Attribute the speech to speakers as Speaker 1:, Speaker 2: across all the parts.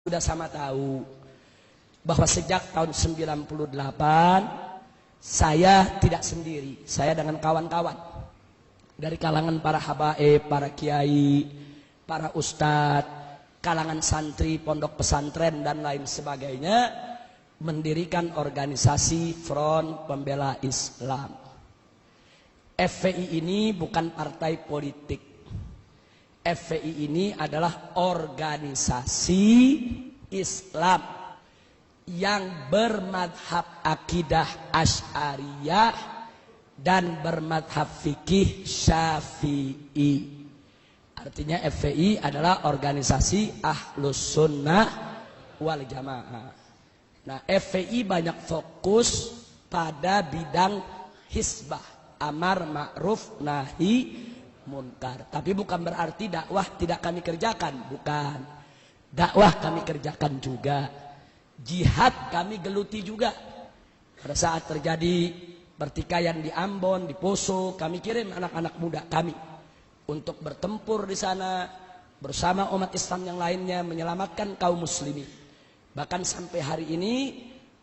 Speaker 1: Sudah sama tahu bahwa sejak tahun 98 saya tidak sendiri, saya dengan kawan-kawan dari kalangan para habaib, para kiai, para ustadz, kalangan santri, pondok pesantren dan lain sebagainya mendirikan organisasi Front Pembela Islam. FPI ini bukan partai politik. FPI ini adalah organisasi Islam yang bermadhab akidah Asy'ariyah dan bermadhab fikih Syafi'i. Artinya FPI adalah organisasi Ahlus Sunnah wal Jamaah. Nah, FPI banyak fokus pada bidang hisbah, amar ma'ruf nahi munkar. Tapi bukan berarti dakwah tidak kami kerjakan, bukan. Dakwah kami kerjakan juga. Jihad kami geluti juga. Pada saat terjadi pertikaian di Ambon, di Poso, kami kirim anak-anak muda kami untuk bertempur di sana bersama umat Islam yang lainnya menyelamatkan kaum muslimin. Bahkan sampai hari ini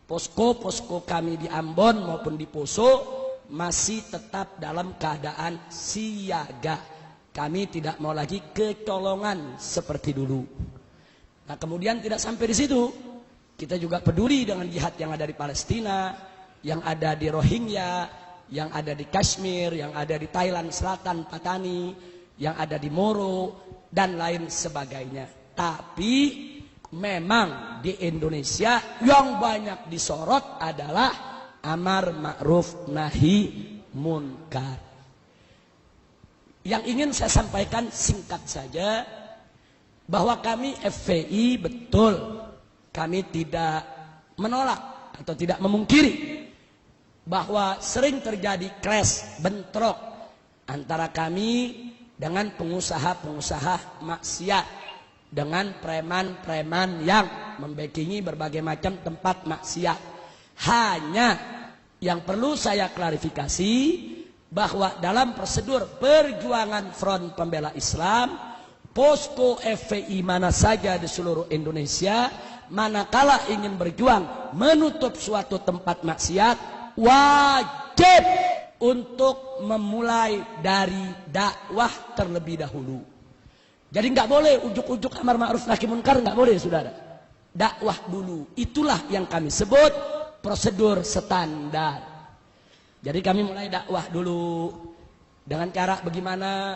Speaker 1: posko-posko kami di Ambon maupun di Poso masih tetap dalam keadaan siaga. Kami tidak mau lagi kecolongan seperti dulu. Nah, kemudian tidak sampai di situ. Kita juga peduli dengan jihad yang ada di Palestina, yang ada di Rohingya, yang ada di Kashmir, yang ada di Thailand Selatan, Patani, yang ada di Moro, dan lain sebagainya. Tapi memang di Indonesia yang banyak disorot adalah amar ma'ruf nahi munkar. Yang ingin saya sampaikan singkat saja, bahwa kami FPI betul, kami tidak menolak atau tidak memungkiri bahwa sering terjadi clash, bentrok antara kami dengan pengusaha-pengusaha maksiat, dengan preman-preman yang membackingi berbagai macam tempat maksiat. Hanya yang perlu saya klarifikasi bahwa dalam prosedur perjuangan Front Pembela Islam, posko FPI mana saja di seluruh Indonesia, manakala ingin berjuang menutup suatu tempat maksiat, wajib untuk memulai dari dakwah terlebih dahulu. Jadi nggak boleh ujuk-ujuk amar ma'ruf nahi munkar, nggak boleh, saudara. Dakwah dulu. Itulah yang kami sebut prosedur standar. Jadi kami mulai dakwah dulu dengan cara bagaimana?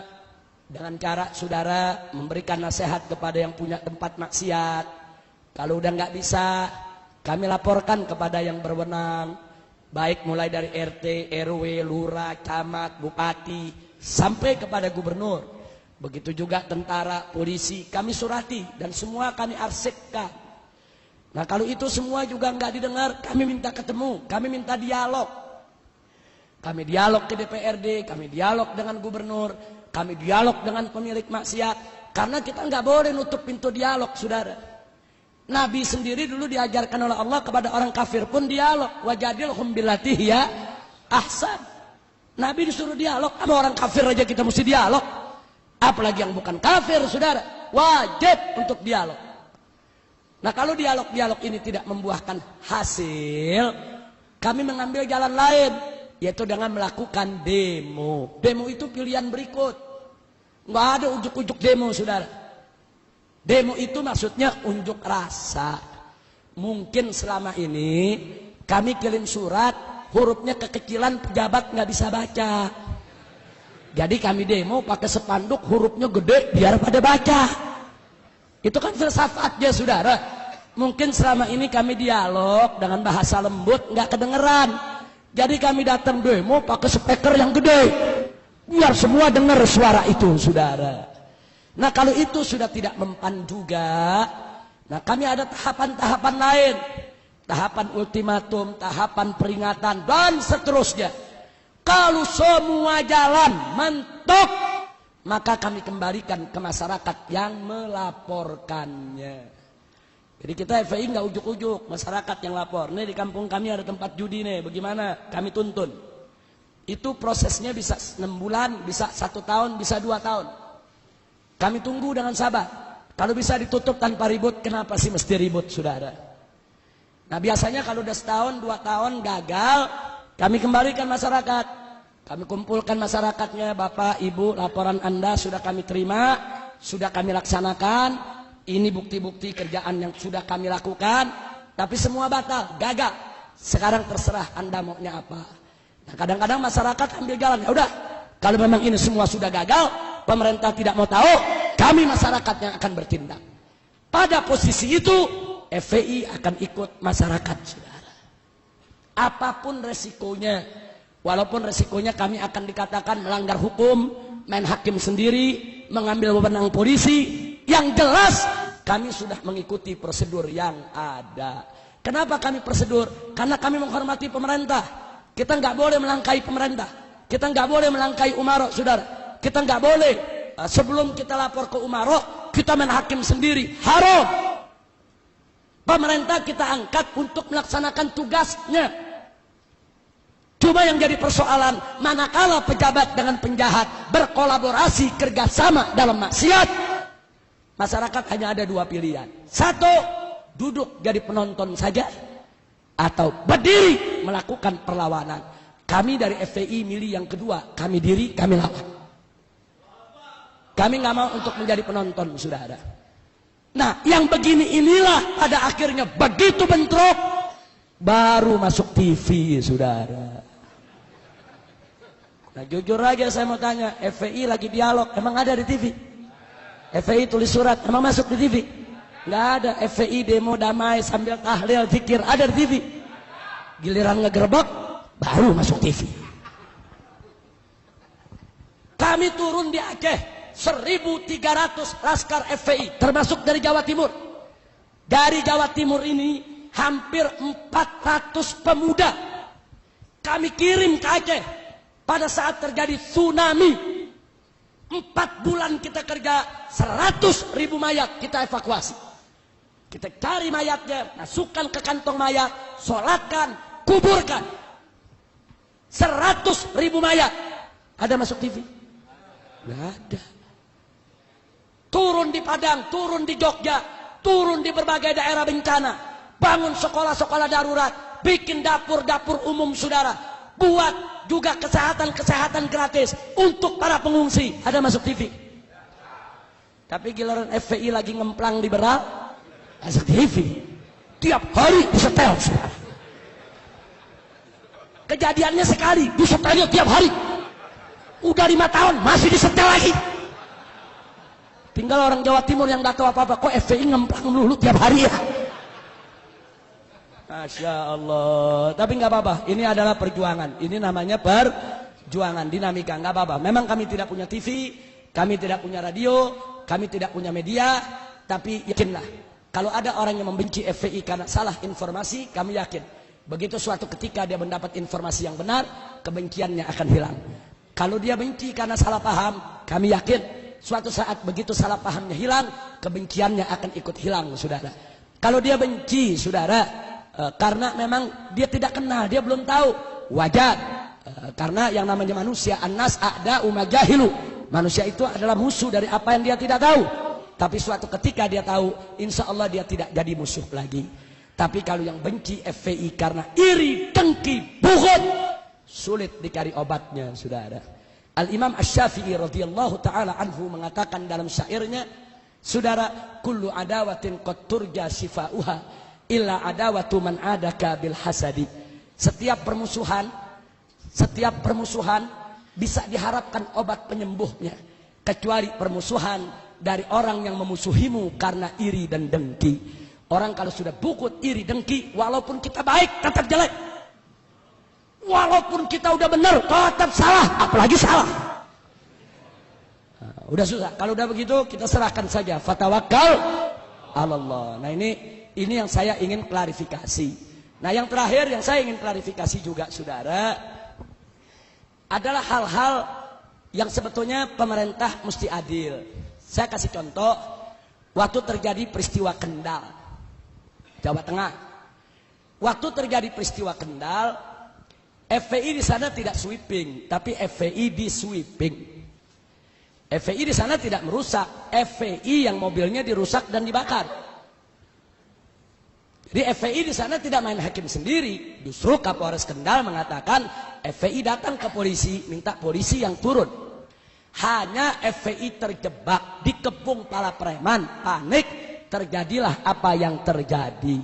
Speaker 1: Dengan cara saudara memberikan nasihat kepada yang punya tempat maksiat. Kalau udah nggak bisa, kami laporkan kepada yang berwenang, baik mulai dari RT, RW, lurah, camat, bupati, sampai kepada gubernur. Begitu juga tentara, polisi, kami surati dan semua kami arsipkan. Nah, kalau itu semua juga nggak didengar, kami minta ketemu, kami minta dialog. Kami dialog ke DPRD, kami dialog dengan gubernur, kami dialog dengan pemilik maksiat. Karena kita nggak boleh nutup pintu dialog, saudara. Nabi sendiri dulu diajarkan oleh Allah kepada orang kafir pun dialog. Wajadilhum billati hiya ahsan. Nabi disuruh dialog, sama orang kafir aja kita mesti dialog. Apalagi yang bukan kafir, saudara. Wajib untuk dialog. Nah, kalau dialog-dialog ini tidak membuahkan hasil, kami mengambil jalan lain, yaitu dengan melakukan demo. Demo itu pilihan berikut. Nggak ada ujuk-ujuk demo, saudara. Demo itu maksudnya unjuk rasa. Mungkin selama ini kami kirim surat, hurufnya kekecilan, pejabat nggak bisa baca. Jadi kami demo pakai spanduk, hurufnya gede biar pada baca. Itu kan filsafatnya, saudara. Mungkin selama ini kami dialog dengan bahasa lembut, nggak kedengeran. Jadi kami datang demo pakai speaker yang gede, biar semua dengar suara itu, saudara. Nah, kalau itu sudah tidak mempan juga, nah kami ada tahapan-tahapan lain. Tahapan ultimatum, tahapan peringatan, dan seterusnya. Kalau semua jalan mentok, maka kami kembalikan ke masyarakat yang melaporkannya. Jadi kita FPI nggak ujuk-ujuk, masyarakat yang lapor. Nih di kampung kami ada tempat judi nih, bagaimana? Kami tuntun. Itu prosesnya bisa 6 bulan, bisa 1 tahun, bisa 2 tahun. Kami tunggu dengan sabar. Kalau bisa ditutup tanpa ribut, kenapa sih mesti ribut, saudara? Nah biasanya kalau udah setahun, 2 tahun gagal, kami kembalikan masyarakat. Kami kumpulkan masyarakatnya, Bapak, Ibu, laporan Anda sudah kami terima, sudah kami laksanakan. Ini bukti-bukti kerjaan yang sudah kami lakukan, tapi semua batal, gagal. Sekarang terserah Anda maunya apa. Nah kadang-kadang masyarakat ambil jalan, ya udah, kalau memang ini semua sudah gagal, pemerintah tidak mau tahu, kami masyarakat yang akan bertindak. Pada posisi itu, FPI akan ikut masyarakat, saudara. Apapun resikonya, walaupun resikonya kami akan dikatakan melanggar hukum, main hakim sendiri, mengambil wewenang polisi, yang jelas kami sudah mengikuti prosedur yang ada. Kenapa kami prosedur? Karena kami menghormati pemerintah. Kita nggak boleh melangkahi pemerintah. Kita nggak boleh melangkahi Umaro, saudara. Kita nggak boleh sebelum kita lapor ke Umaro, kita main hakim sendiri. Haram. Pemerintah kita angkat untuk melaksanakan tugasnya. Cuma yang jadi persoalan, manakala pejabat dengan penjahat berkolaborasi kerjasama dalam maksiat, masyarakat hanya ada 2 pilihan. 1, duduk jadi penonton saja, atau berdiri melakukan perlawanan. Kami dari FPI milih yang kedua, kami diri, kami lawan. Kami nggak mau untuk menjadi penonton, saudara. Nah, yang begini inilah pada akhirnya begitu bentrok, baru masuk TV, saudara. Nah, jujur aja saya mau tanya, FPI lagi dialog, emang ada di TV? FPI tulis surat, emang masuk di TV? Nggak ada. FPI demo damai sambil tahlil, zikir, ada di TV. Giliran ngegerebek, baru masuk TV. Kami turun di Aceh, 1.300 laskar FPI, termasuk dari Jawa Timur. Dari Jawa Timur ini, hampir 400 pemuda kami kirim ke Aceh. Pada saat terjadi tsunami, 4 bulan kita kerja, 100.000 mayat kita evakuasi. Kita cari mayatnya, masukkan ke kantong mayat, sholatkan, kuburkan. 100.000 mayat. Ada masuk TV? Nggak ada. Turun di Padang, turun di Jogja, turun di berbagai daerah bencana, bangun sekolah-sekolah darurat, bikin dapur-dapur umum, saudara, buat juga kesehatan gratis untuk para pengungsi. Ada masuk TV? Tapi giliran FPI lagi ngemplang di Beral, masuk TV. Tiap hari disetel, saudara. Kejadiannya sekali, disetelnya tiap hari. Udah 5 tahun, masih disetel lagi. Tinggal orang Jawa Timur yang gak tahu apa-apa, kok FPI ngemplang dulu tiap hari ya. Masya Allah. Tapi nggak apa-apa, ini adalah perjuangan. Ini namanya perjuangan, dinamika, nggak apa-apa. Memang kami tidak punya TV, kami tidak punya radio, kami tidak punya media, tapi yakinlah, kalau ada orang yang membenci FPI karena salah informasi, kami yakin begitu suatu ketika dia mendapat informasi yang benar, kebenciannya akan hilang. Kalau dia benci karena salah paham, kami yakin suatu saat begitu salah pahamnya hilang, kebenciannya akan ikut hilang, saudara. Kalau dia benci, saudara, karena memang dia tidak kenal, dia belum tahu, wajar. Karena yang namanya manusia, annas a'da'u ma jahilu. Manusia itu adalah musuh dari apa yang dia tidak tahu. Tapi suatu ketika dia tahu, insya Allah dia tidak jadi musuh lagi. Tapi kalau yang benci FPI karena iri, dengki, bughd, sulit dicari obatnya, saudara. Al-Imam Asy-Syafi'i radhiyallahu ta'ala anhu mengatakan dalam syairnya, saudara, kullu adawatin qad turja shifa'uha illa adawatu man adaka bil hasadi. Setiap permusuhan bisa diharapkan obat penyembuhnya, kecuali permusuhan dari orang yang memusuhimu karena iri dan dengki. Orang kalau sudah bukut, iri, dengki, walaupun kita baik tetap jelek, walaupun kita udah benar tetap salah, apalagi salah. Nah, udah susah. Kalau udah begitu kita serahkan saja, fatawakkal 'alallah. Nah ini yang saya ingin klarifikasi. Nah yang terakhir yang saya ingin klarifikasi juga, saudara, adalah hal-hal yang sebetulnya pemerintah mesti adil. Saya kasih contoh, waktu terjadi peristiwa Kendal, Jawa Tengah. Waktu terjadi peristiwa Kendal, FPI di sana tidak sweeping, tapi FPI di sweeping. FPI di sana tidak merusak, FPI yang mobilnya dirusak dan dibakar. Jadi FPI di sana tidak main hakim sendiri. Justru Kapolres Kendal mengatakan FPI datang ke polisi, minta polisi yang turun. Hanya FPI terjebak, dikepung para preman, panik, terjadilah apa yang terjadi.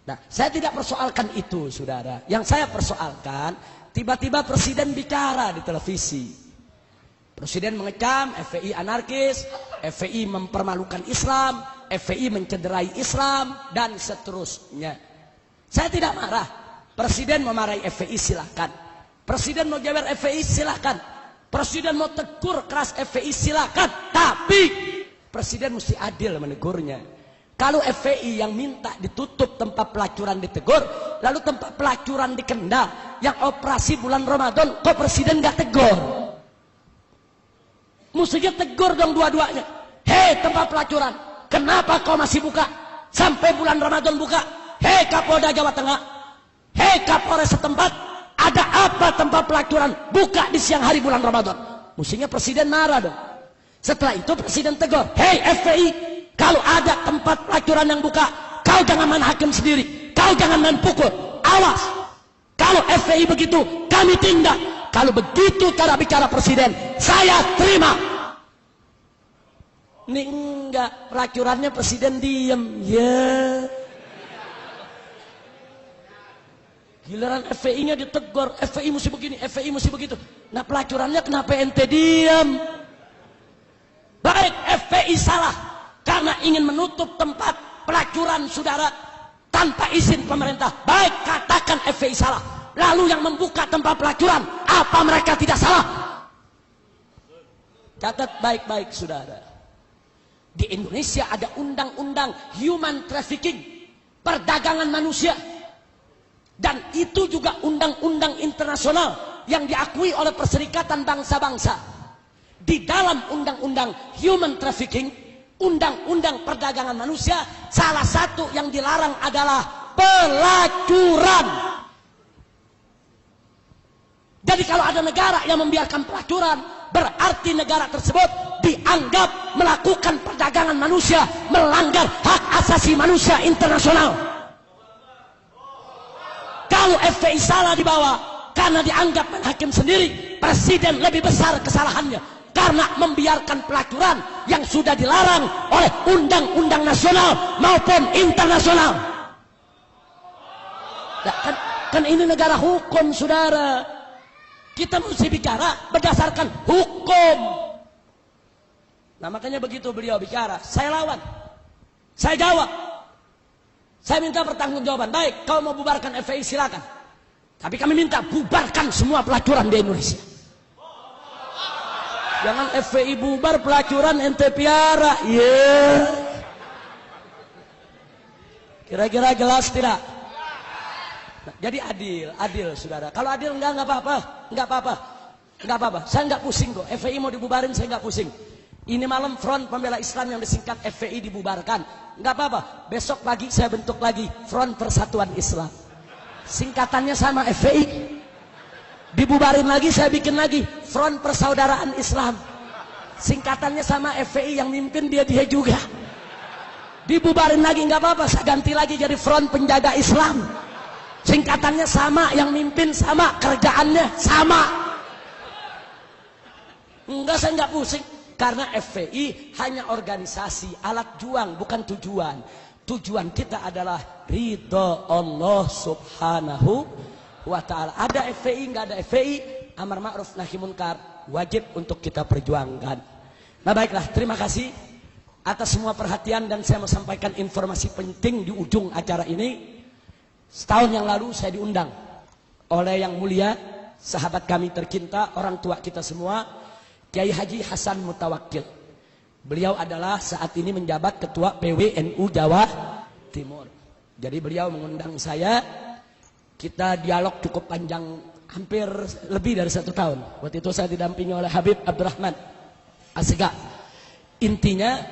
Speaker 1: Nah, saya tidak persoalkan itu, saudara. Yang saya persoalkan, tiba-tiba presiden bicara di televisi. Presiden mengecam FPI anarkis, FPI mempermalukan Islam, FPI mencederai Islam, dan seterusnya. Saya tidak marah. Presiden memarahi FPI silakan. Presiden mau jewer FPI silakan. Presiden mau tegur keras FPI silakan. Tapi presiden mesti adil menegurnya. Kalau FPI yang minta ditutup tempat pelacuran ditegur, lalu tempat pelacuran di Kendal yang operasi bulan Ramadan, kok presiden gak tegur? Mestinya tegur dong dua-duanya. Hei tempat pelacuran, kenapa kau masih buka? Sampai bulan Ramadan buka. Hei Kapolda Jawa Tengah, hei Kapolres setempat, ada apa tempat pelacuran buka di siang hari bulan Ramadan? Mestinya presiden marah dong. Setelah itu presiden tegur, hei FPI, kalau ada tempat pelacuran yang buka, kau jangan main hakim sendiri, kau jangan main pukul, awas. Kalau FPI begitu, kami tindak. Kalau begitu cara bicara presiden, saya terima. Ini enggak, pelacurannya presiden diem. Ya. Giliran FPI-nya ditegur, FPI mesti begini, FPI mesti begitu. Nah pelacurannya kenapa ente diem? Baik FPI salah karena ingin menutup tempat pelacuran saudara tanpa izin pemerintah. Baik katakan FPI salah. Lalu yang membuka tempat pelacuran, apa mereka tidak salah? Catat baik-baik saudara. Di Indonesia ada undang-undang human trafficking, perdagangan manusia. Dan itu juga undang-undang internasional yang diakui oleh Perserikatan Bangsa-Bangsa. Di dalam undang-undang human trafficking, undang-undang perdagangan manusia, salah satu yang dilarang adalah pelacuran. Jadi kalau ada negara yang membiarkan pelacuran, berarti negara tersebut dianggap melakukan perdagangan manusia, melanggar hak asasi manusia internasional. Kalau FPI salah dibawa karena dianggap main hakim sendiri, presiden lebih besar kesalahannya karena membiarkan pelacuran yang sudah dilarang oleh undang-undang nasional maupun internasional. Nah, kan ini negara hukum, saudara. Kita mesti bicara berdasarkan hukum. Nah makanya begitu beliau bicara, saya lawan, saya jawab, saya minta pertanggungjawaban. Baik, kau mau bubarkan FPI silakan, tapi kami minta bubarkan semua pelacuran di Indonesia. Jangan FPI bubar, pelacuran ente piara. Yeah. Kira-kira jelas tidak? Nah, jadi adil saudara. Kalau adil enggak apa-apa. Saya enggak pusing kok. FPI mau dibubarin saya enggak pusing. Ini malam Front Pembela Islam yang disingkat FPI dibubarkan. Enggak apa-apa. Besok pagi saya bentuk lagi Front Persatuan Islam. Singkatannya sama FPI. Dibubarin lagi saya bikin lagi Front Persaudaraan Islam. Singkatannya sama FPI, yang mimpin dia juga. Dibubarin lagi enggak apa-apa, saya ganti lagi jadi Front Penjaga Islam. Singkatannya sama, yang mimpin sama, kerjaannya sama. Enggak, saya enggak pusing. Karena FPI hanya organisasi, alat juang, bukan tujuan. Tujuan kita adalah ridho Allah subhanahu wa ta'ala. Ada FPI, enggak ada FPI, amar ma'ruf nahi munkar wajib untuk kita perjuangkan. Nah baiklah, terima kasih atas semua perhatian, dan saya mau sampaikan informasi penting di ujung acara ini. Setahun yang lalu saya diundang oleh yang mulia sahabat kami tercinta, orang tua kita semua, Kiai Haji Hasan Mutawakkil. Beliau adalah saat ini menjabat ketua PWNU Jawa Timur. Jadi beliau mengundang saya, kita dialog cukup panjang, hampir lebih dari 1 tahun. Waktu itu saya didampingi oleh Habib Abdurrahman Asega. Intinya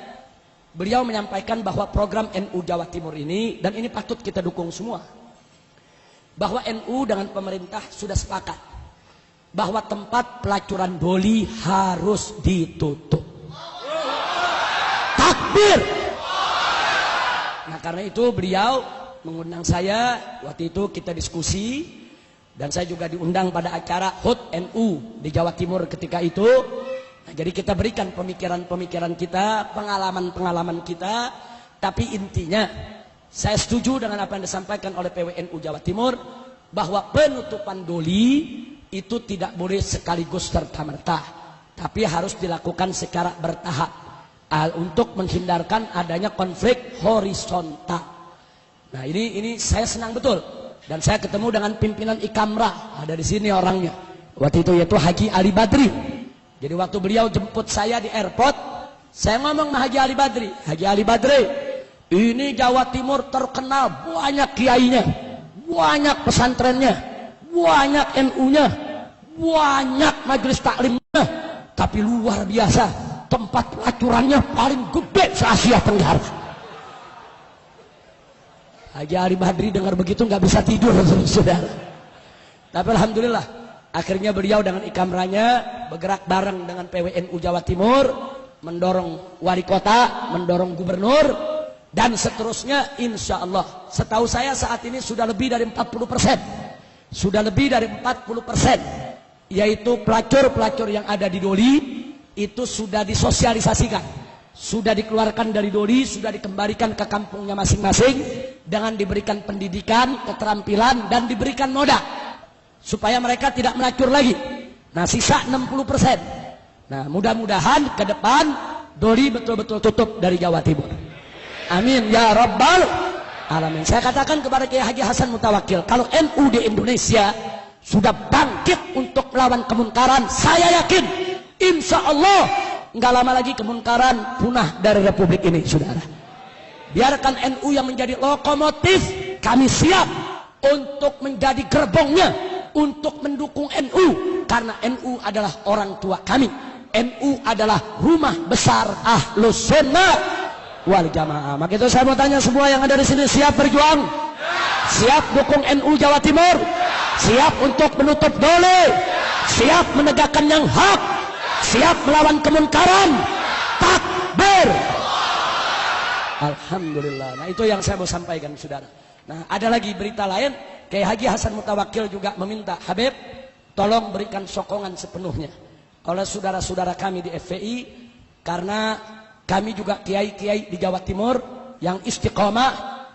Speaker 1: beliau menyampaikan bahwa program NU Jawa Timur ini, dan ini patut kita dukung semua, bahwa NU dengan pemerintah sudah sepakat bahwa tempat pelacuran doli harus ditutup. Takbir. Nah karena itu beliau mengundang saya, waktu itu kita diskusi, dan saya juga diundang pada acara HUT NU di Jawa Timur ketika itu. Nah, jadi kita berikan pemikiran-pemikiran kita, pengalaman-pengalaman kita, tapi intinya saya setuju dengan apa yang disampaikan oleh PWNU Jawa Timur, bahwa penutupan doli itu tidak boleh sekaligus serta-merta, tapi harus dilakukan secara bertahap untuk menghindarkan adanya konflik horizontal. Nah ini saya senang betul, dan saya ketemu dengan pimpinan Ikamrah, ada di sini orangnya waktu itu, yaitu Haji Ali Badri. Jadi waktu beliau jemput saya di airport, saya ngomong sama Haji Ali Badri, Haji Ali Badri, ini Jawa Timur terkenal banyak kiainya, banyak pesantrennya, banyak NU-nya, banyak majelis taklimnya, tapi luar biasa, tempat pelacurannya paling gede se-Asia Tenggara. Haji Ali Badri dengar begitu nggak bisa tidur, saudara. Tapi alhamdulillah, akhirnya beliau dengan Ikamrahnya bergerak bareng dengan PWNU Jawa Timur, mendorong wali kota, mendorong gubernur, dan seterusnya. Insya Allah, setahu saya saat ini sudah lebih dari 40%, sudah lebih dari 40%, yaitu pelacur-pelacur yang ada di doli itu sudah disosialisasikan, sudah dikeluarkan dari doli, sudah dikembalikan ke kampungnya masing-masing dengan diberikan pendidikan, keterampilan, dan diberikan modal supaya mereka tidak melacur lagi. Nah sisa 60%. Nah mudah-mudahan ke depan doli betul-betul tutup dari Jawa Timur. Amin ya rabbal alamin. Saya katakan kepada Kiai Haji Hasan Mutawakkil, kalau NU di Indonesia sudah bangkit untuk melawan kemungkaran, saya yakin insya Allah nggak lama lagi kemungkaran punah dari Republik ini, saudara. Biarkan NU yang menjadi lokomotif, kami siap untuk menjadi gerbongnya, untuk mendukung NU, karena NU adalah orang tua kami. NU adalah rumah besar Ahlus Sunnah wal Jamaah. Maka itu saya mau tanya semua yang ada di sini, siap berjuang? Siap dukung NU Jawa Timur? Siap untuk menutup doli? Siap menegakkan yang hak? Siap melawan kemungkaran? Takbir! Alhamdulillah. Nah itu yang saya mau sampaikan, saudara. Nah ada lagi berita lain, Kiai Haji Hasan Mutawakkil juga meminta, Habib tolong berikan sokongan sepenuhnya oleh saudara-saudara kami di FPI, karena kami juga kiai-kiai di Jawa Timur yang istiqomah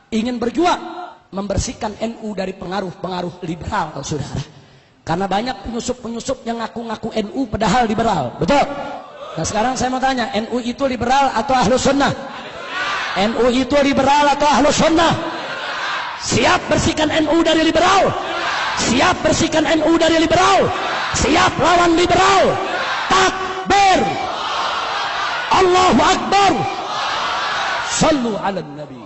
Speaker 1: ingin berjuang membersihkan NU dari pengaruh-pengaruh liberal, saudara. Karena banyak penyusup-penyusup yang ngaku-ngaku NU padahal liberal, betul? Nah sekarang saya mau tanya, NU itu liberal atau Ahlus Sunnah? NU itu liberal atau Ahlus Sunnah? Siap bersihkan NU dari liberal? Siap bersihkan NU dari liberal? Siap lawan liberal? Takbir! Allahu Akbar! Sallu ala Nabi.